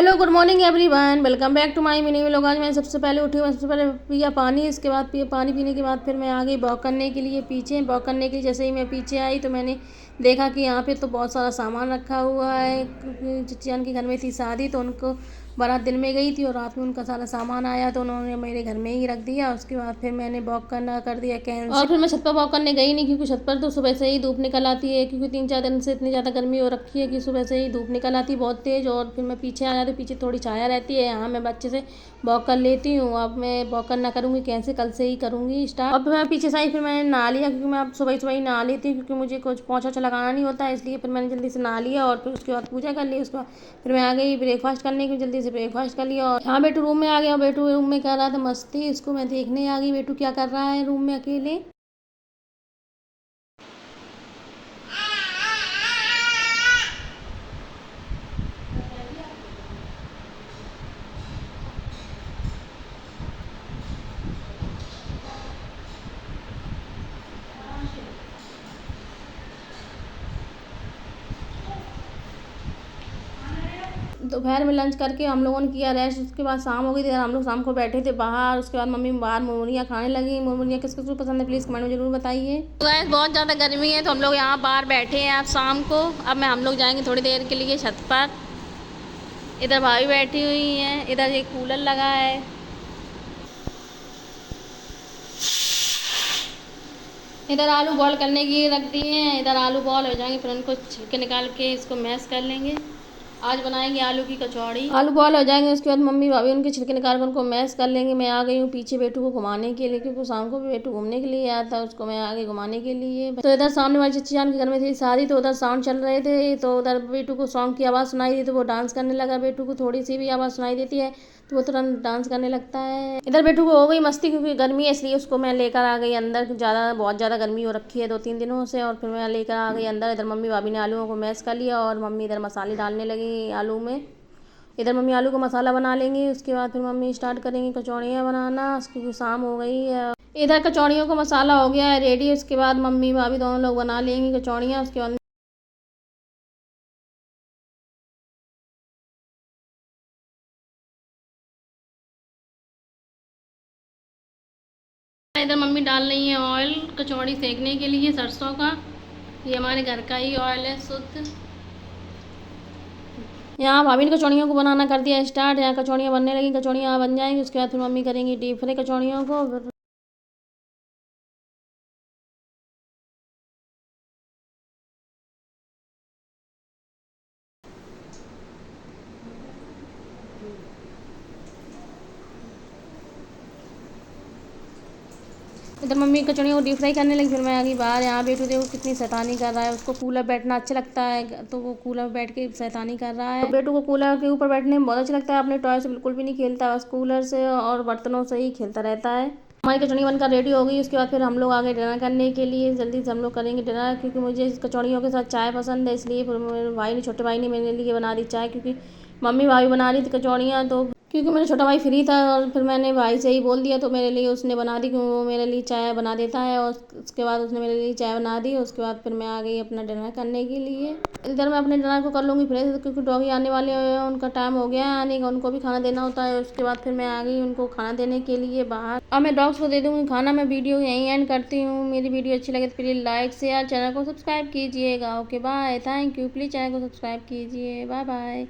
Hello good morning everyone, welcome back to my mini vlog. आज मैं सबसे पहले उठी हूँ, सबसे पहले पिया पानी। इसके बाद पानी पीने के बाद फिर मैं आ गई वॉक करने के लिए। वॉक करने के लिए जैसे ही मैं पीछे आई तो मैंने देखा कि यहाँ पे तो बहुत सारा सामान रखा हुआ है, क्योंकि चची जान के घर में थी शादी तो उनको बारात दिन में गई थी और रात में उनका सारा सामान आया तो उन्होंने मेरे घर में ही रख दिया। उसके बाद फिर मैंने वॉक करना कर दिया कैंसिल। और फिर मैं छत पर वॉक करने गई नहीं, क्योंकि छत पर तो सुबह से ही धूप निकल आती है, क्योंकि 3-4 दिन से इतनी ज़्यादा गर्मी हो रखी है कि सुबह से ही धूप निकल आती है बहुत तेज़। और फिर मैं पीछे आ जाती, पीछे थोड़ी छाया रहती है, यहाँ मैं बच्चे से वॉक कर लेती हूँ। अब मैं वॉक करना करूँगी कैसे, कल से ही करूँगी स्टार्ट। अब मैं पीछे से आई, फिर मैंने नहा लिया, क्योंकि मैं अब सुबह सुबह ही नहा लेती हूँ, क्योंकि मुझे कुछ पोंछा लगाना नहीं होता है, इसलिए फिर मैंने जल्दी से नहा लिया। और फिर उसके बाद पूजा कर ली। उसके बाद फिर मैं आ गई ब्रेकफास्ट करने की, जल्दी से ब्रेकफास्ट कर लिया। और हाँ, बेटू रूम में आ गया। बेटू रूम में कर रहा था मस्ती, इसको मैं देखने आ गई बेटू क्या कर रहा है रूम में अकेले। दोपहर में लंच करके हम लोगों ने किया रेस्ट। उसके बाद शाम हो गई थी, हम लोग शाम को बैठे थे बाहर। उसके बाद मम्मी बाहर मुरमुरियाँ खाने लगी। मुरमुरियाँ किस किस को पसंद है प्लीज़ कमेंट में ज़रूर बताइए। गाइस बहुत ज़्यादा गर्मी है तो हम लोग यहाँ बाहर बैठे हैं। अब शाम को हम लोग जाएंगे थोड़ी देर के लिए छत पर। इधर भाभी बैठी हुई हैं, इधर एक कूलर लगा है। इधर आलू बॉयल करने के लिए रख दिए हैं। इधर आलू बॉयल हो जाएंगे फिर उनको छिलके निकाल के इसको मैश कर लेंगे। आज बनाएंगे आलू की कचौड़ी। आलू बॉयल हो जाएंगे, उसके बाद मम्मी भाभी उनके छिलके निकाल कर उनको मैश कर लेंगे। मैं आ गई हूँ पीछे बेटू को घुमाने के लिए, क्योंकि शाम को भी बेटू घूमने के लिए आया था, उसको मैं आ गई घुमाने के लिए। तो इधर सामने वाली चच्ची जान के घर में थी शादी, तो उधर साउंड चल रहे थे, तो उधर बेटू को सॉन्ग की आवाज़ सुनाई दी तो वो डांस करने लगा। बेटू को थोड़ी सी भी आवाज़ सुनाई देती है तो वो तुरंत डांस करने लगता है। इधर बेटू को हो गई मस्ती, क्योंकि गर्मी है इसलिए उसको मैं लेकर आ गई अंदर। बहुत ज़्यादा गर्मी हो रखी है 2-3 दिनों से। और फिर मैं लेकर आ गई अंदर। इधर मम्मी भाभी ने आलूओं को मैश कर लिया और मम्मी इधर मसाले डालने लगी आलू में। इधर मम्मी आलू का मसाला बना लेंगी, उसके बाद फिर मम्मी स्टार्ट करेंगी कचौड़ियाँ बनाना, क्योंकि शाम हो गई है। इधर कचौड़ियों का मसाला हो गया है रेडी। उसके बाद मम्मी भाभी दोनों लोग बना लेंगी कचौड़ियाँ। उसके बाद इधर मम्मी डाल रही है ऑयल कचौड़ी सेकने के लिए सरसों का। ये हमारे घर का ही ऑयल है शुद्ध। यहाँ भाभी ने कचौड़ियों को बनाना कर दिया स्टार्ट। यहाँ कचौड़ियाँ बनने लगी, कचौड़ियाँ बन जाएंगी उसके बाद फिर मम्मी करेंगी डीप फ्राई कचौड़ियों को। इधर मम्मी कचौड़ियों को डीप फ्राई करने लगी, फिर मैं आ गई बाहर। यहाँ बेटू देखो कितनी शैतानी कर रहा है, उसको कूलर बैठना अच्छा लगता है तो वो कूलर में बैठ के शैतानी कर रहा है। तो बेटू को कूलर के ऊपर बैठने में बहुत अच्छा लगता है। अपने टॉय से बिल्कुल भी नहीं खेलता, बस कूलर से और बर्तनों से ही खेलता रहता है। हमारी कचौड़ी बनकर रेडी हो गई। उसके बाद फिर हम लोग आगे डिनर करने के लिए। जल्दी से हम लोग करेंगे डिनर, क्योंकि मुझे इस कचौड़ियों के साथ चाय पसंद है, इसलिए फिर मेरे भाई ने छोटे भाई ने मेरे लिए बना दी चाय, क्योंकि मम्मी भाभी बना रही थी कचौड़ियाँ। तो क्योंकि मेरा छोटा भाई फ्री था और फिर मैंने भाई से ही बोल दिया तो मेरे लिए उसने बना दी, क्योंकि वो मेरे लिए चाय बना देता है। और उसके बाद उसने मेरे लिए चाय बना दी। उसके बाद फिर मैं आ गई अपना डिनर करने के लिए। इधर मैं अपने डिनर को कर लूँगी फ्रेश, क्योंकि डॉगी आने वाले हैं, उनका टाइम हो गया है आने का, उनको भी खाना देना होता है। उसके बाद फिर मैं आ गई उनको खाना देने के लिए बाहर। अब मैं डॉग्स को दे दूँगी खाना। मैं वीडियो यहीं एंड करती हूँ। मेरी वीडियो अच्छी लगे तो प्लीज़ लाइक शेयर, चैनल को सब्सक्राइब कीजिएगा। Okay bye, thank you. Please channel को सब्सक्राइब कीजिए। Bye bye.